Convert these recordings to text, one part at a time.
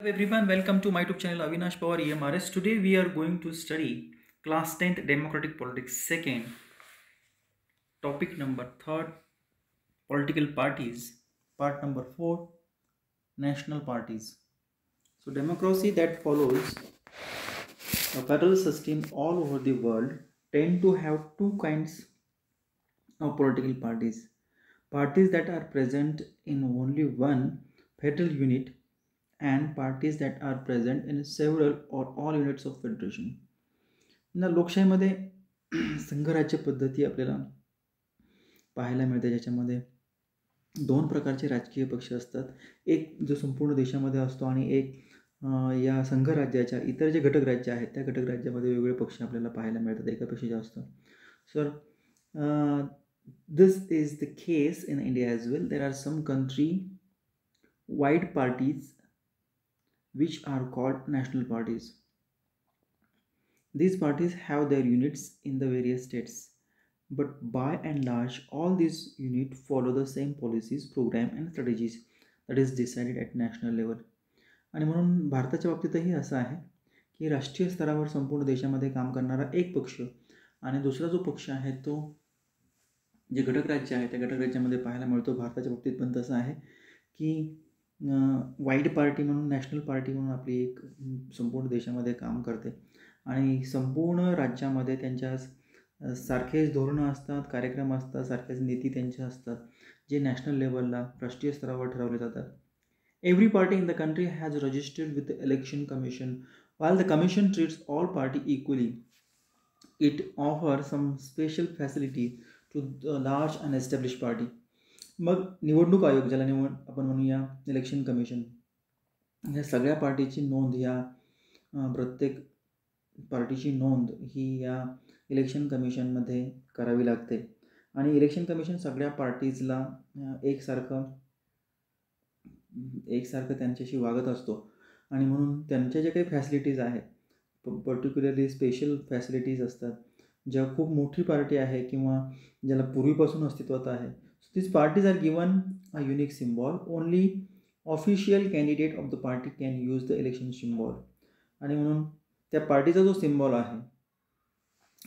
Hello everyone, welcome to my YouTube channel Avinash Pawar EMRS. Today we are going to study class 10th Democratic Politics second, topic number 3rd, political parties, part number 4, national parties. So democracy that follows a federal system all over the world tend to have two kinds of political parties. Parties that are present in only one federal unit and parties that are present in several or all units of federation. ना लोकशाहीमध्ये संघराज्य पद्धती आपल्याला पाहायला मिळते, ज्याच्यामध्ये दोन प्रकारचे राजकीय पक्ष असतात. एक जो संपूर्ण देशामध्ये असतो आणि एक या संघराज्याच्या इतर जे घटक राज्य आहेत त्या घटक राज्यामध्ये वेगवेगळे पक्ष आपल्याला पाहायला मिळतात, एकापेक्षा जास्त. Sir this is the case in India as well. There are some country wide parties which are called national parties. These parties have their units in the various states, but by and large all these units follow the same policies, program and strategies that is decided at national level. आणि म्हणून भारताच्या बाबतीतही असं आहे की राष्ट्रीय स्तरावर संपूर्ण देशामध्ये काम करणारा एक पक्ष आणि दुसरा जो पक्ष आहे तो जे घटक राज्य आहे त्या घटक राज्यामध्ये पाहायला मिळतो. भारताच्या बाबतीत पण तसं आहे की वाईड पार्टी म्हणून, नॅशनल पार्टी म्हणून आपली एक संपूर्ण देशामध्ये काम करते आणि संपूर्ण राज्यामध्ये त्यांच्या सारखेच धोरणं असतात, कार्यक्रम असतात, सारख्याच नीती त्यांच्या असतात जे नॅशनल लेवलला, राष्ट्रीय स्तरावर ठरवले जातात. Every party in the country has registered with the election commission. while the commission treats all party equally, it offers some special facility to the large and established party. मग निवडणूक आयोग, ज्याला आपण म्हणूया इलेक्शन कमिशन, या सगळ्या पार्टीची नोंद, या प्रत्येक पार्टीची नोंद ही या इलेक्शन कमिशनमध्ये करावी लागते आणि इलेक्शन कमिशन सगळ्या पार्टीजला एकसारखं त्यांच्याशी वागत असतो आणि म्हणून त्यांच्या ज्या काही फॅसिलिटीज आहेत, पर्टिक्युलरली स्पेशल फॅसिलिटीज असतात, ज्या खूप मोठी पार्टी आहे किंवा ज्याला पूर्वीपासून अस्तित्वात आहे, so this parties are given a unique symbol. Only official candidate of the party can use the election symbol. आणि म्हणून त्या पार्टीचा जो सिम्बॉल आहे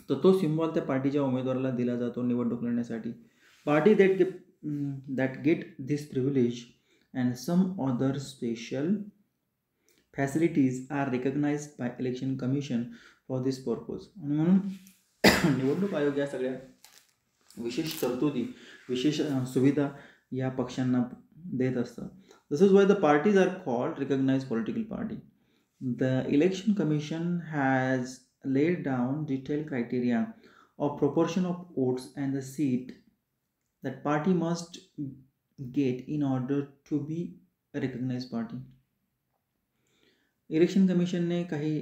तर तो सिम्बॉल त्या पार्टीच्या उमेदवाराला दिला जातो निवडणूक लढण्यासाठी. Party that get this privilege and some other special facilities are recognised by election commission for this purpose. आणि म्हणून निवडणूक आयोग या सगळ्या विशेष तरतुदी, विशेष सुविधा या पक्षांना देत असतं. This is why the parties are called recognised political party. The election commission has laid down detailed criteria of proportion of votes and the seat that party must get in order to be a recognized party. Election कमिशनने काही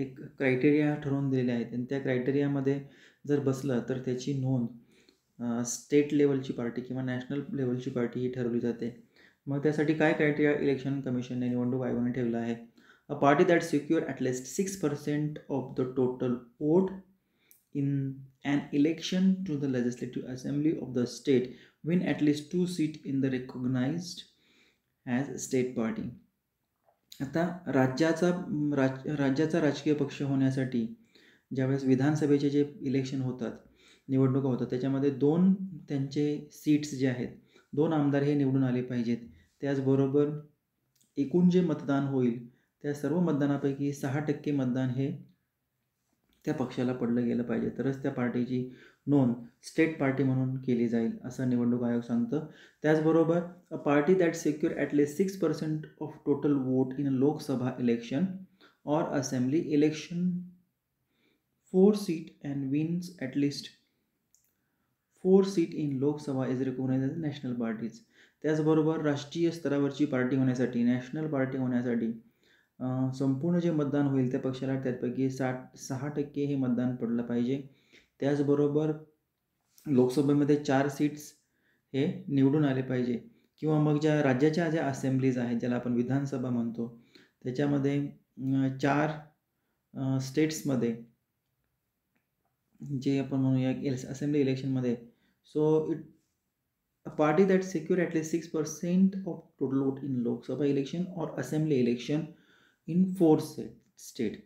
एक criteria ठरवून दिलेले आहेत आणि त्या क्रायटेरियामध्ये जर बसलं तर त्याची नोंद स्टेट लेवलची पार्टी किंवा नॅशनल लेवलची पार्टी ही ठरवली जाते. मग त्यासाठी काय क्रायटेरिया इलेक्शन कमिशनने, निवडणूक आयोगाने ठेवला आहे? A party that secure at least 6% of the total vote in an election to the legislative assembly of the state win at least 2 seats in the recognized as state party. आता राज्याचा राजकीय पक्ष होण्यासाठी ज्यावेळेस विधानसभेचे जे इलेक्शन होतात, निवडणुका होतात, त्याच्यामध्ये त्यांचे सीट्स जे आहेत, 2 आमदार हे निवडून आले पाहिजेत. त्याचबरोबर एकूण जे मतदान होईल त्या सर्व मतदानापैकी 6% मतदान हे त्या पक्षाला पडलं गेलं पाहिजे, तरच त्या पार्टीची नोंद स्टेट पार्टी म्हणून केली जाईल असं निवडणूक आयोग सांगतं. त्याचबरोबर a party that secure at least 6% of total vote in a Lok Sabha election or assembly election 4 seat and wins at least 4 seat in Lok Sabha is recognise as national parties. त्याचबरोबर राष्ट्रीय स्तरावरची पार्टी होण्यासाठी, नॅशनल पार्टी होण्यासाठी संपूर्ण जे मतदान होईल त्या पक्षाला त्यापैकी 6% हे मतदान पडलं पाहिजे. त्याचबरोबर लोकसभेमध्ये 4 सीट्स हे निवडून आले पाहिजे किंवा मग ज्या राज्याच्या ज्या असेंब्लीज आहेत, ज्याला आपण विधानसभा म्हणतो, त्याच्यामध्ये 4 स्टेट्समध्ये जे आपण म्हणूया असेंब्ली इलेक्शनमध्ये, so a party that secure at least 6% of total vote in Lok Sabha election or assembly election in 4 state.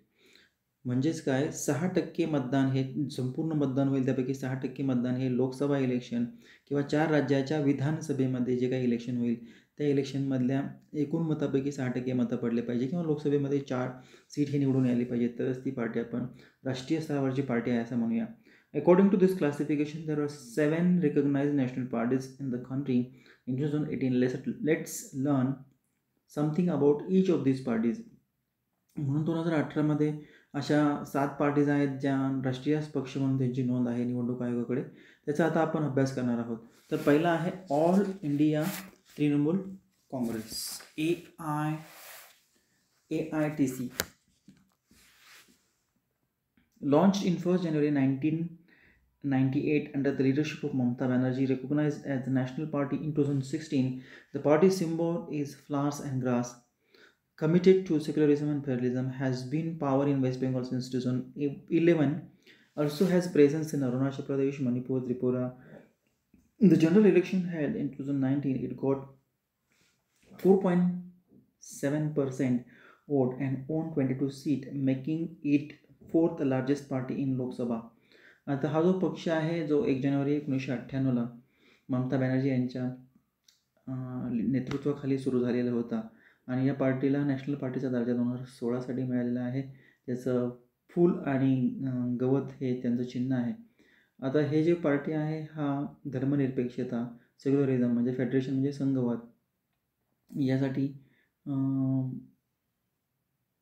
म्हणजेच काय, 6% मतदान हे संपूर्ण मतदान होईल, त्यापैकी 6% मतदान हे लोकसभा इलेक्शन किंवा 4 राज्याच्या विधानसभेमध्ये जे काही इलेक्शन होईल त्या इलेक्शनमधल्या एकूण मतापैकी 6% मतं पडले पाहिजे किंवा लोकसभेमध्ये 4 सीट हे निवडून यायला पाहिजे, तरच ती पार्टी आपण राष्ट्रीय स्तरावरची पार्टी आहे असं म्हणूया. According to this classification, there are 7 recognized national parties in the country in 2018. Let's learn something about each of these parties. म्हणून 2018मध्ये अशा 7 पार्टीज आहेत ज्या राष्ट्रीय पक्ष म्हणून त्यांची नोंद आहे निवडणूक आयोगाकडे. त्याचा आता आपण अभ्यास करणार आहोत. तर पहिला आहे all India Trinamool Congress, AITC. Launched in 1st January 1998 under the leadership of Mamata Banerjee, recognized as the national party in 2016. The party's symbol is flowers and grass. Committed to secularism and pluralism, has been power in West Bengal since 2011. Also has presence in Arunachal Pradesh, Manipur, Tripura. In the general election held in 2019, it got 4.7% vote and won 22 seats, making it 4th largest party in Lok Sabha. आता हा जो पक्ष आहे जो 1 जानेवारी 1998ला ममता बॅनर्जी यांच्या नेतृत्वाखाली सुरू झालेला होता आणि या पार्टीला नॅशनल पार्टीचा दर्जा 2016साठी मिळालेला आहे. त्याचं फूल आणि गवत हे त्यांचं चिन्ह आहे. आता हे जे पार्टी आहे हा धर्मनिरपेक्षता, सेक्युलरिझम म्हणजे फेडरेशन म्हणजे संघवाद यासाठी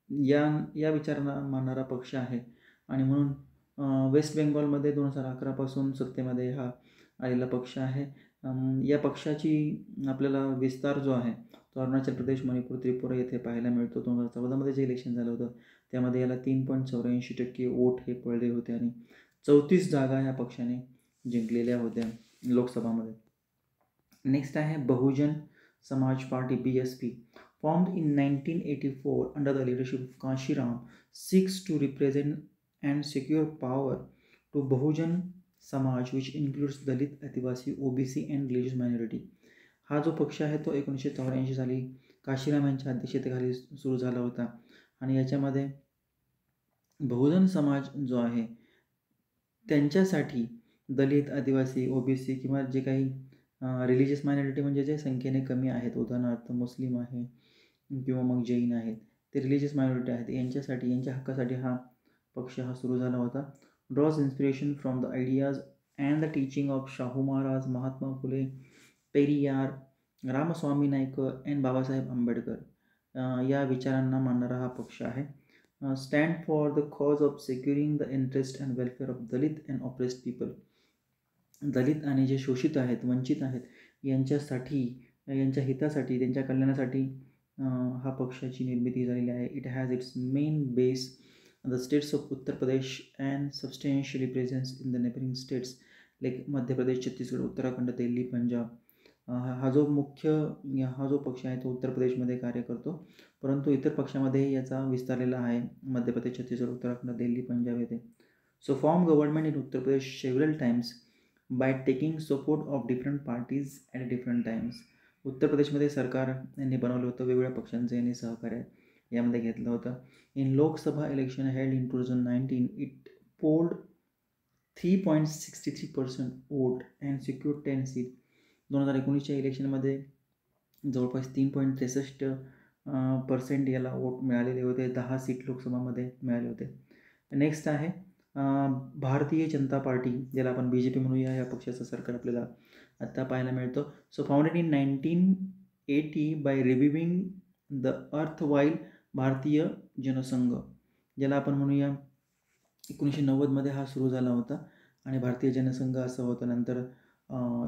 या विचारांना मानणारा पक्ष आहे आणि म्हणून वेस्ट बेंगॉलमध्ये 2011पासून सत्तेमध्ये हा आलेला पक्ष आहे. या पक्षाची आपल्याला विस्तार जो आहे तो अरुणाचल प्रदेश, मणिपूर, त्रिपुरा येथे पाहायला मिळतो. 2014मध्ये जे इलेक्शन झालं होतं त्यामध्ये याला 3.84% वोट हे पडले होते आणि 34 जागा या पक्षाने जिंकलेल्या होत्या लोकसभामध्ये. नेक्स्ट आहे Bahujan Samaj party, BSP. Formed in 1984 under the leadership of Kashiram, seeks to represent and secure power to Bahujan Samaj, which includes Dalit, Adivasi, OBC and religious minority. हा जो पक्ष आहे तो 1984 साली काशीराम यांच्या अध्यक्षतेखाली सुरू झाला होता आणि याच्यामध्ये बहुजन समाज जो आहे त्यांच्यासाठी दलित, आदिवासी, OBC किंवा जे काही रिलिजियस मायनॉरिटी म्हणजे जे संख्येने कमी आहेत, उदाहरणार्थ मुस्लिम आहे किंवा मग जैन आहेत, ते रिलिजियस मायनॉरिटी आहेत, यांच्यासाठी यांच्या हक्कासाठी हा पक्ष हा सुरू झाला होता. Draws inspiration from the ideas and the teaching of Shahu Maharaj, Mahatma Phule, Periyar, Ramaswamy Naicker and Babasaheb Ambedkar या विचारांना मानणारा हा पक्ष आहे. Stand for the cause of securing the interest and welfare of Dalit and oppressed people. Dalit आणि जे शोषित आहेत, वंचित आहेत यांच्यासाठी, यांच्या हितासाठी, त्यांच्या कल्याणासाठी हा पक्षाची निर्मिती झालेली आहे. It has its main base the states of Uttar Pradesh and substantially presence in the neighbouring states like Madhya Pradesh, Chhattisgarh, Uttarakhand, Delhi, Punjab. हा जो पक्ष आहे तो उत्तर प्रदेशमध्ये कार्य करतो, परंतु इतर पक्षामध्ये याचा विस्तारलेला आहे मध्य प्रदेश, छत्तीसगड, उत्तराखंड, दिल्ली, पंजाब येथे. So form government in Uttar Pradesh several times by taking support of different parties at different times. Uttar प्रदेशमध्ये सरकार यांनी बनवलं होतं, वेगवेगळ्या पक्षांचं यांनी सहकार्य यामध्ये घेतलं होतं. In Lok Sabha election held in 2019 it polled 3.63% vote and secure 10 seat. 2019च्या इलेक्शनमध्ये जवळपास 3.63% याला वोट मिळालेले होते, 10 सीट लोकसभामध्ये मिळाले होते. नेक्स्ट आहे भारतीय जनता पार्टी, ज्याला आपण BJP म्हणूया. या पक्षाचं सरकार आपल्याला आत्ता पाहायला मिळतं. So founded in 1980 bye रिव्हिविंग the अर्थवाईल भारतीय जनसंघ, ज्याला आपण म्हणूया 1990मध्ये हा सुरू झाला होता आणि भारतीय जनसंघ असं होतं. नंतर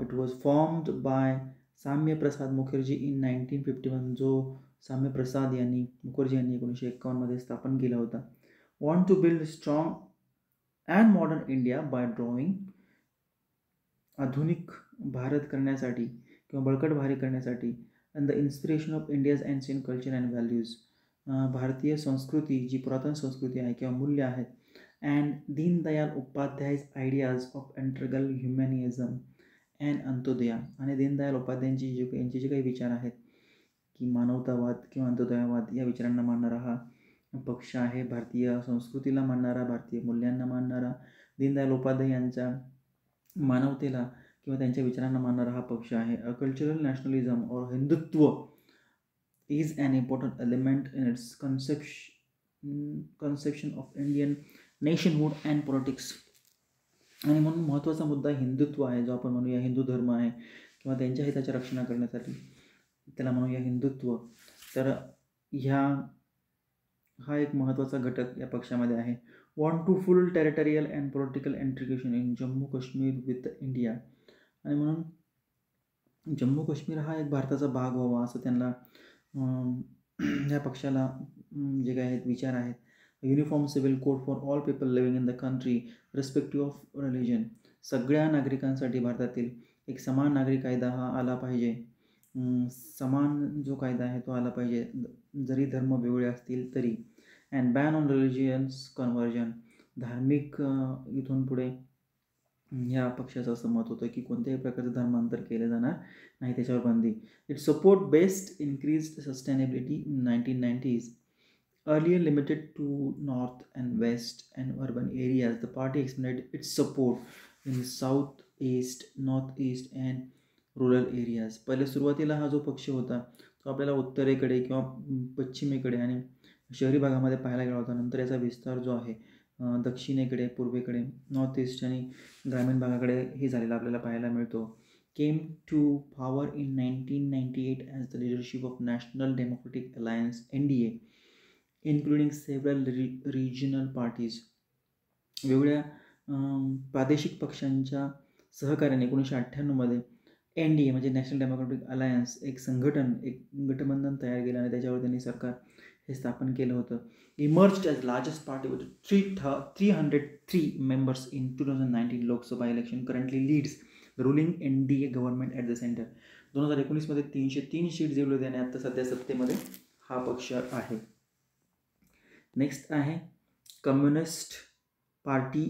इट वॉज फॉर्म्ड बाय साम्य प्रसाद मुखर्जी इन 1951, जो साम्य प्रसाद मुखर्जी यांनी 1951मध्ये स्थापन केला होता. Want to build strong and modern India by drawing, आधुनिक भारत करण्यासाठी किंवा बळकट भारत करण्यासाठी. And the inspiration of India's ancient culture and values, भारतीय संस्कृती जी पुरातन संस्कृती आहे किंवा मूल्य आहेत. And Deendayal Upadhyay's ideas of integral humanism and Antyodaya. आणि दीनदयाल उपाध्यायांची यांचे जे काही विचार आहेत की मानवतावाद किंवा अंत्योदयवाद या विचारांना मानणारा हा पक्ष आहे. भारतीय संस्कृतीला मानणारा, भारतीय मूल्यांना मानणारा, दीनदयाल उपाध्याय यांच्या मानवतेला किंवा त्यांच्या विचारांना मानणारा हा पक्ष आहे. अ कल्चरल नॅशनलिझम और Hindutva is an important element in its conception of Indian nationhood and politics. आणि म्हणून महत्त्वाचा मुद्दा हिंदुत्व आहे, जो आपण म्हणूया हिंदू धर्म आहे किंवा त्यांच्या हिताच्या रक्षणा करण्यासाठी त्याला म्हणूया हिंदुत्व. तर हा एक महत्त्वाचा घटक या पक्षामध्ये आहे. Want to full territorial and political integration in Jammu Kashmir with India. आणि म्हणून जम्मू काश्मीर हा एक भारताचा भाग व्हावा असं त्यांना या पक्षाला जे काही आहेत विचार आहेत. Uniform civil code for all people living in the country respective of religion. सगळ्या नागरिकांसाठी भारतातील एक समान नागरी कायदा हा आला पाहिजे. समान जो कायदा आहे तो आला पाहिजे, जरी धर्म वेगळे असतील तरी. And ban on religions conversion. धार्मिक इथून पुढे ह्या पक्षाचं असं मत होतं की कोणत्याही प्रकारचं धर्मांतर केलं जाणार नाही, त्याच्यावर बंदी. It support best increased sustainability in 1990s. Earlier limited to north and west and urban areas, the party expanded its support in south east, north east and rural areas. पहिले सुरुवातीला हा जो पक्ष होता तो आपल्याला उत्तरेकडे किंवा पश्चिमेकडे आणि शहरी भागामध्ये पाहायला गेला होता. नंतर याचा विस्तार जो आहे दक्षिणेकडे, पूर्वेकडे, नॉर्थ ईस्ट आणि ग्रामीण भागाकडे हे झालेला आपल्याला पाहायला मिळतो. Came to power in 1998 as the leadership of national democratic alliance NDA, including several regional parties. वेगवेगळ्या प्रादेशिक पक्षांच्या सहकार्याने 1998मध्ये NDA म्हणजे नॅशनल डेमोक्रेटिक अलायन्स एक गठबंधन तयार केलं आणि त्याच्यावर त्यांनी सरकार हे स्थापन केलं होतं. Emerged as largest party with 303 members in 2019 Lok Sabha election. Currently leads the ruling NDA government at the centre. 2019मध्ये 303 seat जिंकले होते आणि आता सध्या सत्तेमध्ये हा पक्ष आहे. नेक्स्ट आहे communist party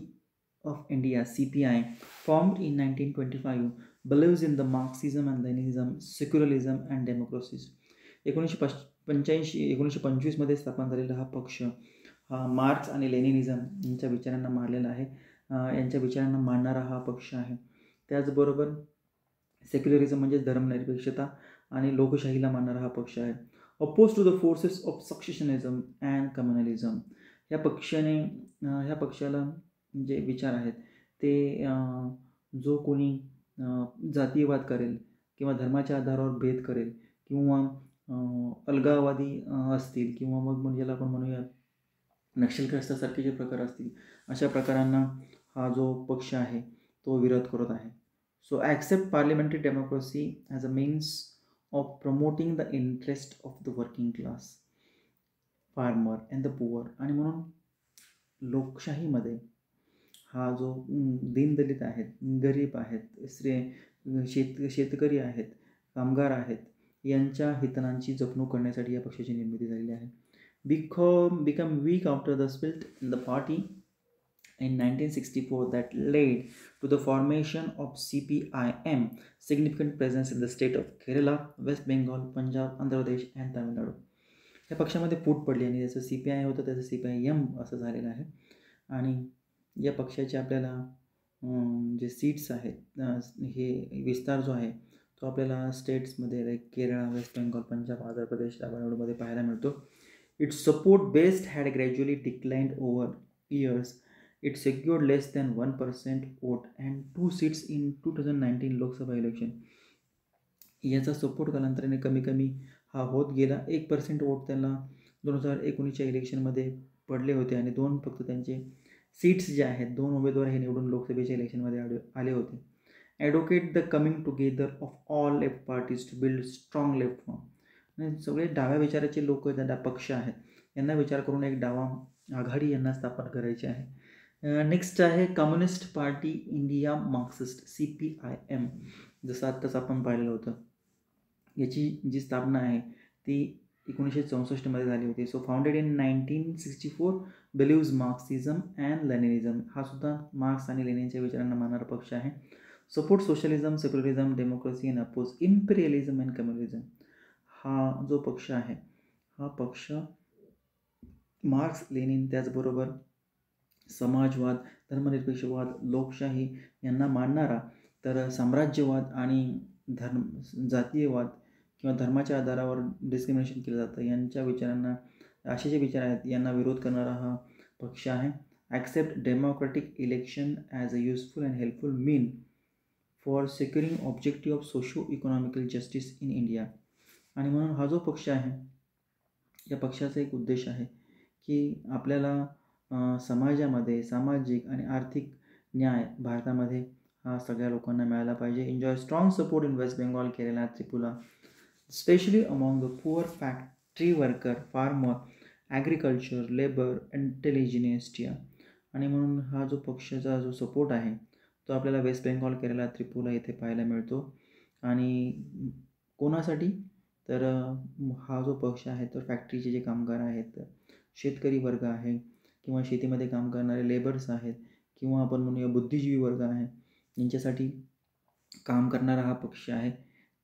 of India CPI, formed in 1925, believes in the Marxism and Leninism, secularism and democracies. 1925मध्ये स्थापन झालेला हा पक्ष हा मार्क्स आणि लेनिनिझम यांच्या विचारांना मानलेला आहे, यांच्या विचारांना मानणारा हा पक्ष आहे. त्याचबरोबर सेक्युलरिझम म्हणजे धर्मनिरपेक्षता आणि लोकशाहीला मानणारा हा पक्ष आहे. Oppose to the forces of secessionism and communalism. ह्या पक्षाला जे विचार आहेत ते जो कोणी जातीयवाद करेल किंवा धर्माच्या आधारावर भेद करेल किंवा अलगाववादी असतील किंवा मग म्हणजे ज्याला आपण म्हणूया नक्षलग्रस्तासारखे जे प्रकार असतील, अशा प्रकारांना हा जो पक्ष आहे तो विरोध करत आहे. So accept parliamentary democracy as a means of promoting the interest of the working class, farmer and the poor. आणि म्हणून लोकशाहीमध्ये हा जो दीनदलित आहेत, गरीब आहेत, शेतकरी आहेत, कामगार आहेत, यांच्या हितांची जपणूक करण्यासाठी या पक्षाची निर्मिती झालेली आहे. become weak after the split in the party in 1964 that led to the formation of CPIM, significant presence in the state of Kerala, West Bengal, Punjab, Andhra Pradesh and Tamil Nadu. या पक्षामध्ये फूट पडली आणि ज्याचं CPI होतं त्याचं CPIM असं झालेलं आहे. आणि या पक्षाचे आपल्याला जे सीट्स आहेत, हे विस्तार जो आहे तो आपल्याला स्टेट्समध्ये like Kerala, waste Bengal, Punjab, Andhra Pradesh, तामिळनाडूमध्ये पाहायला मिळतो. It's support based had gradually declined over years. It secured less than 1% vote and 2 seats in 2019 Lok Sabha election. याचा सपोर्ट कालांतराने कमी हा होत गेला. 1% वोट त्यांना 2019च्या इलेक्शनमध्ये पडले होते आणि फक्त त्यांचे सीट्स जे आहेत, 2 उमेदवार हे निवडून लोकसभेच्या इलेक्शनमध्ये आले होते. Advocate the coming together of all left parties to build strong left form. म्हणजे सगळे डाव्या विचाराचे लोक ज्यांना पक्ष आहेत यांना विचार करून एक डावा आघाडी यांना स्थापन करायची आहे. नेक्स्ट आहे communist party India Marxist CPIM. जसं आत्ताच आपण पाहिलेलं होतं, याची जी स्थापना आहे ती 1964मध्ये झाली होती. So founded in 1964, believes Marxism and Leninism. हा सुद्धा मार्क्स आणि लेनिनच्या विचारांना मानणारा पक्ष आहे. Support socialism, secularism, democracy and oppose imperialism and communism. हा जो पक्ष आहे हा पक्ष मार्क्स, लेनिन, त्याचबरोबर समाजवाद, धर्मनिरपेक्षवाद, लोकशाही यांना मानणारा, तर साम्राज्यवाद आणि जातीयवाद किंवा धर्माच्या आधारावर डिस्क्रिमिनेशन केलं जातं यांच्या विचारांना, असे जे विचार आहेत यांना विरोध करणारा हा पक्ष आहे. Accept democratic election as a useful and helpful mean for सेक्युरिंग objective of socio economical justice in India. आणि म्हणून हा जो पक्ष आहे या पक्षाचा एक उद्देश आहे की आपल्याला समाजामध्ये सामाजिक आणि आर्थिक न्याय भारतामध्ये हा सगळ्या लोकांना मिळाला पाहिजे. Enjoy strong support in West Bengal, Kerala, Tripura, specially among the poor factory worker, farmer, agriculture, labour, intelligentsia. आणि म्हणून हा जो पक्षाचा जो सपोर्ट आहे तो आपल्याला वेस्ट बेंगॉल, केरला, त्रिपुरा येथे पाहायला मिळतो. आणि कोणासाठी, तर हा जो पक्ष आहे तर फॅक्टरीचे जे कामगार आहेत, शेतकरी वर्ग आहे किंवा शेतीमध्ये काम करणारे लेबर्स आहेत किंवा आपण म्हणूया बुद्धिजीवी वर्ग आहे, यांच्यासाठी काम करणारा हा पक्ष आहे.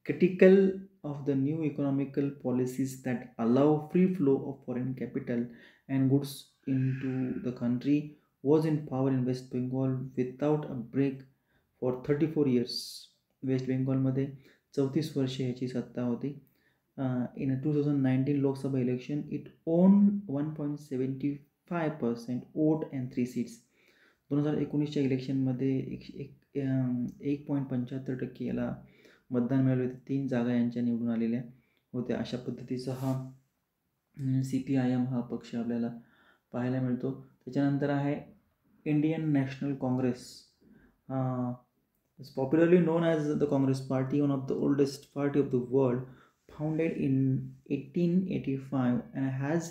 Critical of the new economical policies that allow free flow of foreign capital and goods in to the country was in power in West Bengal without a break for 34 years. Waste बेंगॉलमध्ये 34 वर्षे ह्याची सत्ता होती. In a 2019 Lok Sabha election it on 1.75% vote and 3 seats. 2019च्या इलेक्शनमध्ये 1.75% याला मतदान मिळाले होते. 3 जागा यांच्या निवडून आलेल्या होत्या. अशा पद्धतीचा हा CPIM हा पक्ष आपल्याला पाहायला मिळतो. त्याच्यानंतर आहे Indian National Congress. Is popularly known as the Congress party, one of the oldest party of the world, founded in 1885 and has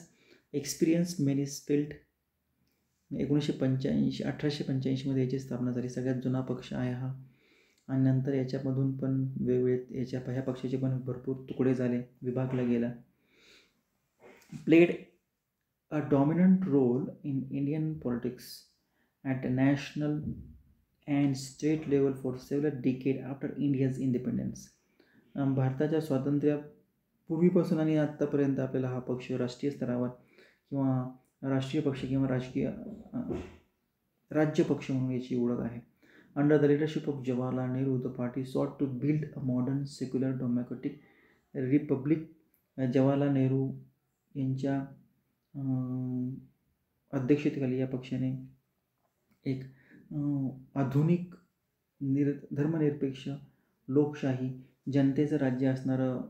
experienced many split. 1885 मध्ये याची स्थापना झाली. सगळ्यात जुना पक्ष आहे हा. आणि नंतर याच्यामधून पण वेगवेगळे ह्या पक्षाचे पण भरपूर तुकडे झाले, विभागला गेला. Played a dominant role in Indian politics at national and state level for several decade after India's independence. भारताच्या स्वातंत्र्यापूर्वीपासून आणि आत्तापर्यंत आपल्याला हा पक्ष राष्ट्रीय स्तरावर किंवा राष्ट्रीय पक्ष किंवा राज्य पक्ष म्हणून याची ओळख आहे. Under the leadership of Jawaharlal Nehru the party sought to build a modern secular democratic republic. Jawaharlal Nehru यांच्या अध्यक्षतेखाली या पक्षाने एक आधुनिक धर्मनिरपेक्ष लोकशाही जनतेचं राज्य असणारं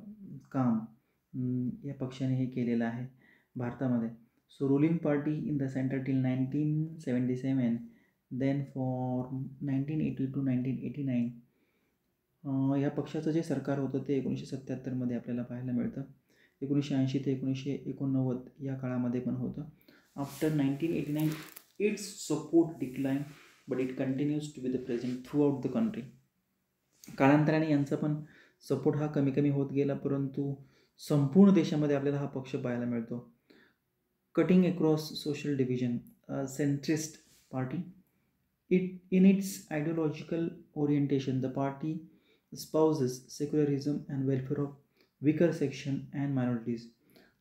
काम या पक्षाने हे केलेलं आहे भारतामध्ये. So ruling party in the centre till 1977, then for 1980 to 1989. या पक्षाचं जे सरकार होतं ते 1977 आपल्याला पाहायला मिळतं. 1980 ते 1989 या काळामध्ये पण होतं. After 1989 its support decline but it continues to be the present throughout the country. कालांतराने यांचा पण सपोर्ट हा कमी कमी होत गेला, परंतु संपूर्ण देशामध्ये आपल्याला हा पक्ष पाहायला मिळतो. Cutting across social division, centrist party. In its ideological orientation, the party espouses secularism and welfare of weaker section and minorities.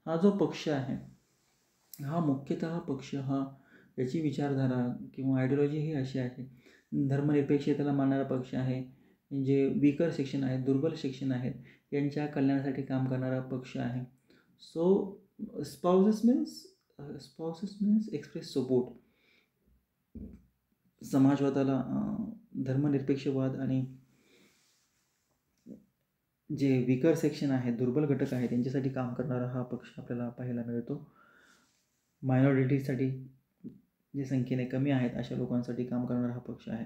हा जो पक्ष आहे हा मुख्यतः पक्ष याची विचारधारा किंवा आयडिओलॉजी ही अशी आहे, धर्मनिरपेक्षतेला मानणारा पक्ष आहे. जे वीकर सेक्शन आहेत, दुर्बल सेक्शन आहेत, यांच्या कल्याणासाठी काम करणारा पक्ष आहे. So espouses means express support. समाजवादाला, धर्मनिरपेक्षवाद आणि जे वीकर सेक्शन आहे, दुर्बल घटक आहेत, त्यांच्यासाठी काम करणारा हा पक्ष आपल्याला पाहायला मिळतो. मायनॉरिटीसाठी जे संख्येने कमी आहेत अशा लोकांसाठी काम करणारा हा पक्ष आहे.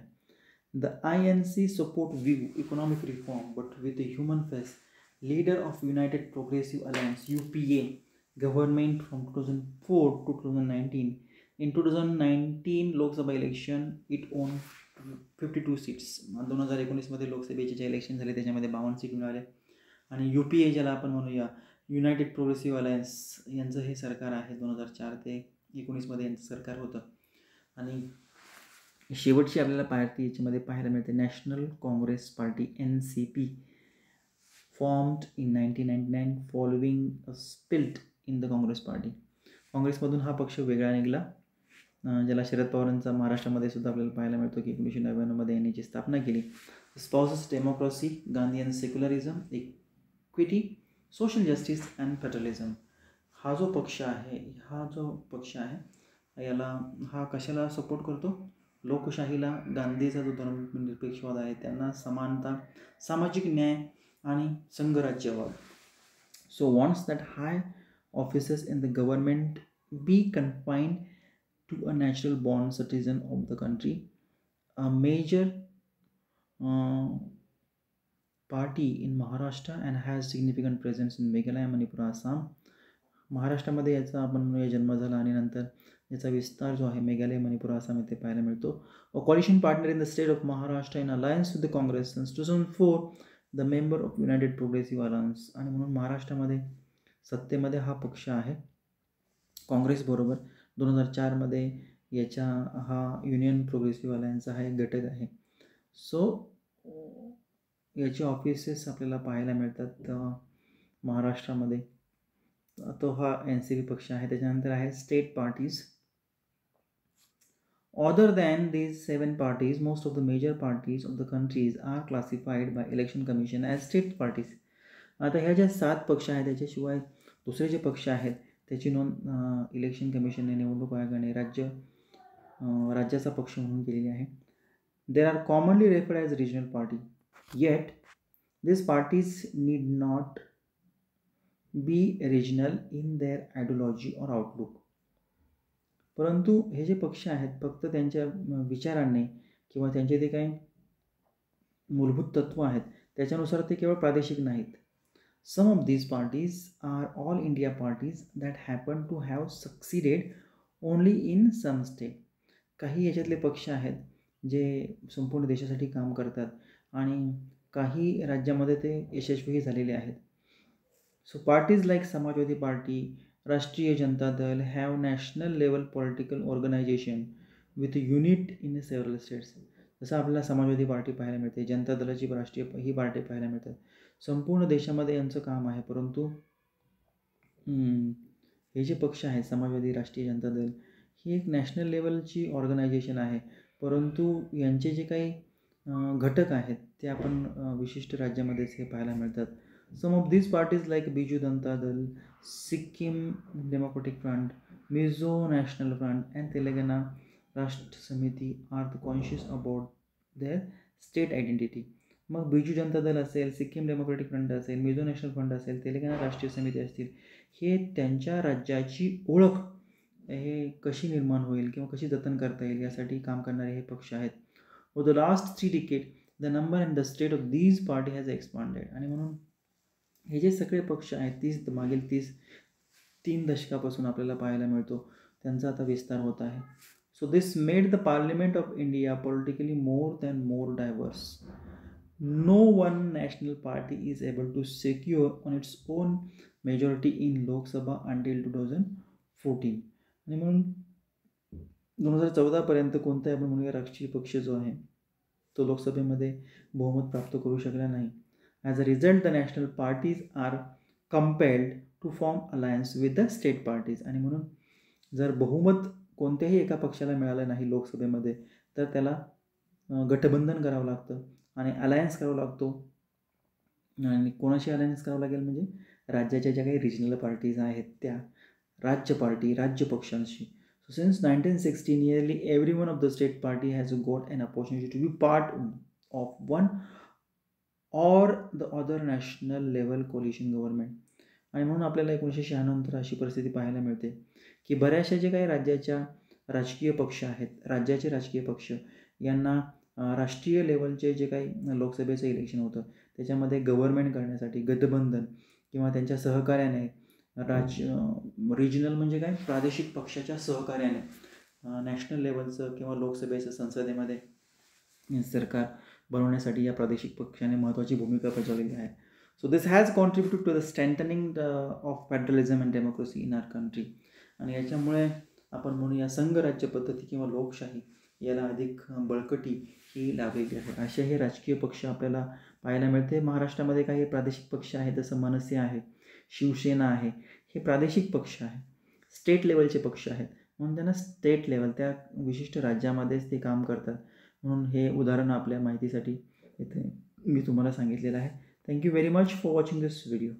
The INC support view economic reform but with a human face. Leader of United Progressive Alliance UPA government from 2004 to 2019. In 2019 Lok Sabha election it on 52 seats. 2019 लोकसभेचे जे इलेक्शन झाले त्याच्यामध्ये 52 सीट मिळाले. आणि UPA ज्याला आपण म्हणूया युनायटेड प्रोग्रेसिव्ह अलायन्स यांचं हे सरकार आहे. 2004 ते 2019 यांचं सरकार होतं. आणि शेवटची आपल्याला पार्टी याच्यामध्ये पाहायला मिळते national Congress party NCP, formed in 1999 following a split in the Congress party. काँग्रेसमधून हा पक्ष वेगळा निघाला, ज्याला शरद पवारांचा महाराष्ट्रामध्ये सुद्धा आपल्याला पाहायला मिळतो की 1999मध्ये यांनी याची स्थापना केली. Espouses democracy, Gandhian secularism, equity, social justice and federalism. हा जो पक्ष आहे याला हा कशाला सपोर्ट करतो? लोकशाहीला, गांधीचा जो धर्मनिरपेक्षवाद आहे त्यांना, समानता, सामाजिक न्याय आणि संघराज्यवाद. So wants that high offices in the government be confined to a natural born citizen of the country. A major party in Maharashtra and has significant presence in Meghalaya, Manipur, Assam. महाराष्ट्रामध्ये याचा आपण म्हणूया जन्म झाला आणि नंतर याचा विस्तार जो आहे मेघालय, मणिपूर, आसाम येथे पाहायला मिळतो. A coalition partner in the state of Maharashtra in alliance with the Congress since 2004, the member of United Progressive Alliance. आणि म्हणून महाराष्ट्रामध्ये सत्तेमध्ये हा पक्ष आहे काँग्रेसबरोबर. 2004मध्ये याच्या हा युनियन प्रोग्रेसिव्ह अलायन्सचा हा एक घटक आहे. सो याचे ऑफिसेस आपल्याला पाहायला मिळतात महाराष्ट्रामध्ये. तो हा NCP पक्ष आहे. त्याच्यानंतर आहे state parties. Other than these 7 parties, most of the major parties of the countries are classified by Election Commission as state parties. आता ह्या ज्या 7 पक्ष आहेत त्याच्याशिवाय दुसरे जे पक्ष आहेत त्याची नोंद इलेक्शन कमिशनने, निवडणूक आयोगाने राज्याचा पक्ष म्हणून केलेली आहे. There are commonly referred as regional party. Yet, these parties need not be regional in their ideology or outlook. परंतु हे जे पक्ष आहेत फक्त त्यांच्या विचारांनी किंवा त्यांचे जे काही मूलभूत तत्व आहेत त्याच्यानुसार ते केवळ प्रादेशिक नाहीत. Some of these parties are all India parties that happen to have succeeded only in some state. काही याच्यातले पक्ष आहेत जे संपूर्ण देशासाठी काम करतात आणि काही राज्यामध्ये ते यशस्वी झालेले आहेत. सो पार्टीज लाईक समाजवादी पार्टी, राष्ट्रीय Janata Dal have national level political organization with a unit in several states. जसं आपल्याला समाजवादी पार्टी पाहायला मिळते, जनता दलाची राष्ट्रीय ही पार्टी पाहायला मिळतात. संपूर्ण देशामध्ये यांचं काम आहे. परंतु हे जे पक्ष आहेत समाजवादी, राष्ट्रीय जनता दल ही एक नॅशनल लेवलची ऑर्गनायझेशन आहे. परंतु यांचे जे काही घटक आहेत ते आपण विशिष्ट राज्यामध्येच हे पाहायला मिळतात. Some of these parties like Biju Janata Dal, Sikkim Democratic Front, Mizo National Front and Telangana Rashtra Samiti are conscious about their state identity. मग बिजू जनता दल असेल, सिक्कीम डेमोक्रेटिक फ्रंट असेल, मिझो नॅशनल फ्रंट असेल, तेलंगणा राष्ट्रीय समिती असतील, हे त्यांच्या राज्याची ओळख हे कशी निर्माण होईल किंवा कशी जतन करता येईल यासाठी काम करणारे हे पक्ष आहेत. For the last 3 decades, the number and the state of these party has expanded. आणि म्हणून हे जे सगळे पक्ष आहेत मागील 3 दशकापासून आपल्याला पाहायला मिळतो त्यांचा आता विस्तार होत आहे. So this made the parliament of India politically more than more diverse. No one national party is able to secure on its own majority in Lok Sabha until 2014. आणि म्हणून 2014पर्यंत कोणताही आपण म्हणूया राष्ट्रीय पक्ष जो आहे तो लोकसभेमध्ये बहुमत प्राप्त करू शकला नाही. As a result, the national parties are compelled to form alliance with the state parties. आणि म्हणून जर बहुमत कोणत्याही एका पक्षाला मिळालं नाही लोकसभेमध्ये तर त्याला गठबंधन करावं लागतं आणि अलायन्स करावं लागतो. आणि कोणाशी अलायन्स करावं लागेल म्हणजे राज्याच्या ज्या काही रिजनल पार्टीज आहेत त्या राज्य पक्षांशी. So since 1960, nearly every one of the state party has got an opportunity to be part of one or the other national level coalition government. आणि म्हणून आपल्याला 1996 नंतर अशी परिस्थिती पाहायला मिळते की बऱ्याचशा जे काही राज्याचे राजकीय पक्ष यांना राष्ट्रीय लेवलचे जे काही लोकसभेचं इलेक्शन होतं त्याच्यामध्ये गव्हर्नमेंट करण्यासाठी गठबंधन किंवा त्यांच्या सहकार्याने रिजनल म्हणजे काय प्रादेशिक पक्षाच्या सहकार्याने नॅशनल लेवलचं किंवा लोकसभेचं संसदेमध्ये सरकार बनवण्यासाठी या प्रादेशिक पक्षाने महत्त्वाची भूमिका बजावलेली आहे. So this has contributed to the strengthening of federalism and democracy in our country. आणि याच्यामुळे आपण म्हणूया संघराज्य पद्धती किंवा लोकशाही याला अधिक बळकटी ही लाभलेली आहे. असे हे राजकीय पक्ष आपल्याला पाहायला मिळते. महाराष्ट्रामध्ये काही प्रादेशिक पक्ष आहेत, जसं मनसे आहे, शिवसेना आहे. हे प्रादेशिक पक्ष आहे, स्टेट लेवलचे पक्ष आहेत, म्हणून त्यांना स्टेट लेवल त्या विशिष्ट राज्यामध्येच ते काम करतात. म्हणून हे उदाहरण आपल्या माहितीसाठी इथे मी तुम्हाला सांगितलेलं आहे. Thank you very much for watching this video.